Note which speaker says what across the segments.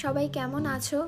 Speaker 1: সবাই কেমন আছো?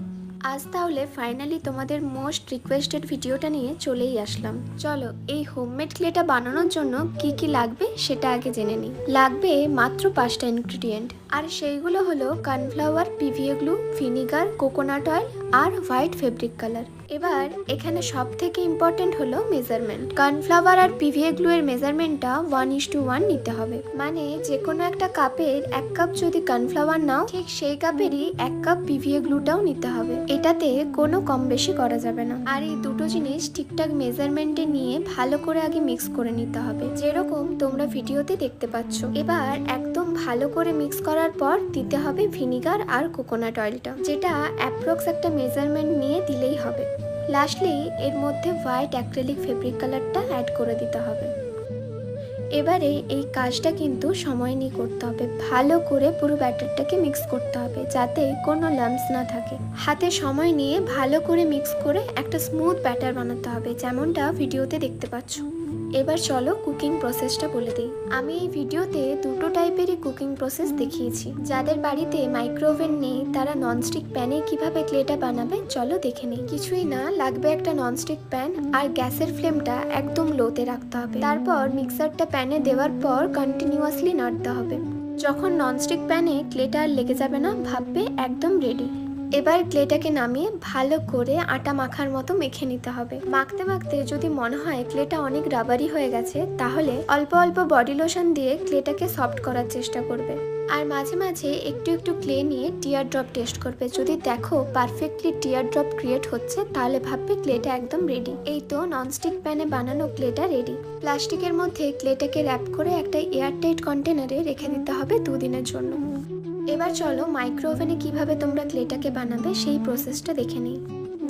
Speaker 1: আজ তাহলে ফাইনালি তোমাদের মোস্ট রিকোয়েস্টেড ভিডিওটা নিয়ে চলেই আসলাম। চলো এই হোমমেড ক্লেটা বানানোর জন্য কি কি লাগবে সেটা আগে জেনে নিই। লাগবে মাত্র 5টা ইনগ্রিডিয়েন্ট, আর সেইগুলো হলো cornflour, PVA glue, vinegar, coconut oil আর হোয়াইট ফেব্রিক কালার। এবার এখানে সব থেকে ইম্পর্টেন্ট হলো মেজারমেন্ট। কর্নফ্লাওয়ার আর পিভিএ গ্লু এর মেজারমেন্টটা 1:1 নিতে হবে। মানে যে কোনো একটা কাপের 1 কাপ যদি কর্নফ্লাওয়ার নাও, ঠিক সেই কাপেরই 1 কাপ পিভিএ গ্লুটাও নিতে হবে। এটাতে কোনো কম বেশি করা যাবে না। আর এই দুটো জিনিস ঠিকঠাক মেজারমেন্টে নিয়ে ভালো করে আগে মিক্স করে নিতে হবে, যেরকম তোমরা ভিডিওতে দেখতে পাচ্ছ। এবার একদম ভালো করে মিক্স করার পর দিতে হবে ভিনিগার আর কোকোনাট অয়েলটা, যেটা অ্যাপ্রক্স একটা মেজারমেন্ট নিয়ে দিলেই হবে। লাস্টলি এর মধ্যে হোয়াইট অ্যাক্রিলিক ফেব্রিক কালারটা অ্যাড করে দিতে হবে। এবারে এই কাজটা কিন্তু সময় নিয়ে করতে হবে। ভালো করে পুরো ব্যাটারটাকে মিক্স করতে হবে যাতে কোনো লাম্পস না থাকে। হাতে সময় নিয়ে ভালো করে মিক্স করে একটা স্মুথ ব্যাটার বানাতে হবে, যেমনটা ভিডিওতে দেখতে পাচ্ছ। এবার চলো কুকিং প্রসেসটা বলে দিই। আমি এই ভিডিওতে দুটো টাইপেরই কুকিং প্রসেস দেখিয়েছি। যাদের বাড়িতে মাইক্রোওভেন নেই তারা ননস্টিক প্যানে কিভাবে ক্লেটা বানাবে চলো দেখে নিই। কিছুই না, লাগবে একটা ননস্টিক প্যান আর গ্যাসের ফ্লেমটা একদম লোতে রাখতে হবে। তারপর মিক্সারটা প্যানে দেওয়ার পর কন্টিনিউয়াসলি নাড়তে হবে। যখন ননস্টিক প্যানে ক্লেটা আর লেগে যাবে না, ভাববে একদম রেডি। এবার ক্লেটাকে নামিয়ে ভালো করে আটা মাখার মতো মেখে নিতে হবে। মাখতে মাখতে যদি মনে হয় ক্লেটা অনেক রাবারি হয়ে গেছে, তাহলে অল্প অল্প বডি লোশন দিয়ে ক্লেটাকে সফট করার চেষ্টা করবে। আর মাঝে মাঝে একটু একটু ক্লে নিয়ে টিয়ার ড্রপ টেস্ট করবে। যদি দেখো পারফেক্টলি টিয়ার ড্রপ ক্রিয়েট হচ্ছে, তাহলে ভাববে ক্লেটা একদম রেডি। এই তো ননস্টিক প্যানে বানানো ক্লেটা রেডি। প্লাস্টিকের মধ্যে ক্লেটাকে র্যাপ করে একটা এয়ারটাইট কন্টেনারে রেখে দিতে হবে 2 দিনের জন্য। এবার চলো মাইক্রোওভেনে কিভাবে তোমরা ক্লেটাকে বানাবে সেই প্রসেসটা দেখে নিই।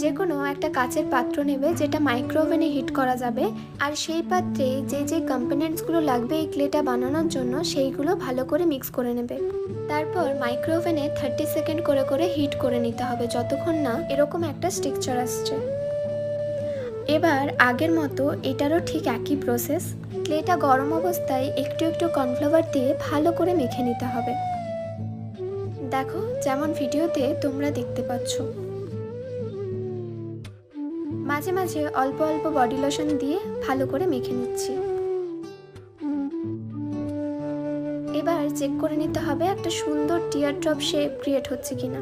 Speaker 1: যে কোনো একটা কাচের পাত্র নেবে যেটা মাইক্রোওভেনে হিট করা যাবে, আর সেই পাত্রে যে যে কম্পোনেন্টসগুলো লাগবে এই ক্লেটা বানানোর জন্য সেইগুলো ভালো করে মিক্স করে নেবে। তারপর মাইক্রোওভেনে 30 সেকেন্ড করে করে হিট করে নিতে হবে, যতক্ষণ না এরকম একটা স্ট্রাকচার আসছে। এবার আগের মতো এটারও ঠিক একই প্রসেস। ক্লেটা গরম অবস্থায় একটু একটু কর্নফ্লাওয়ার দিয়ে ভালো করে মেখে নিতে হবে। দেখো যেমন ভিডিওতে তোমরা দেখতে পাচ্ছ। মাঝে মাঝে অল্প অল্প বডি লোশন দিয়ে ভালো করে মেখে নিচ্ছি। এবার চেক করে নিতে হবে একটা সুন্দর টিয়ার ড্রপ শেপ ক্রিয়েট হচ্ছে কিনা।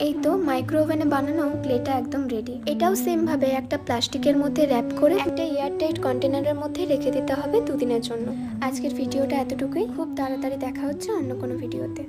Speaker 1: এই তো মাইক্রোওভেনে বানানো ক্লেটা একদম রেডি। এটাও সেম ভাবে একটা প্লাস্টিকের মধ্যে র্যাপ করে একটা এয়ারটাইট কন্টেনারের মধ্যে রেখে দিতে হবে 2 দিনের জন্য। আজকের ভিডিওটা এতটুকুই। খুব তাড়াতাড়ি দেখা হচ্ছে অন্য কোনো ভিডিওতে।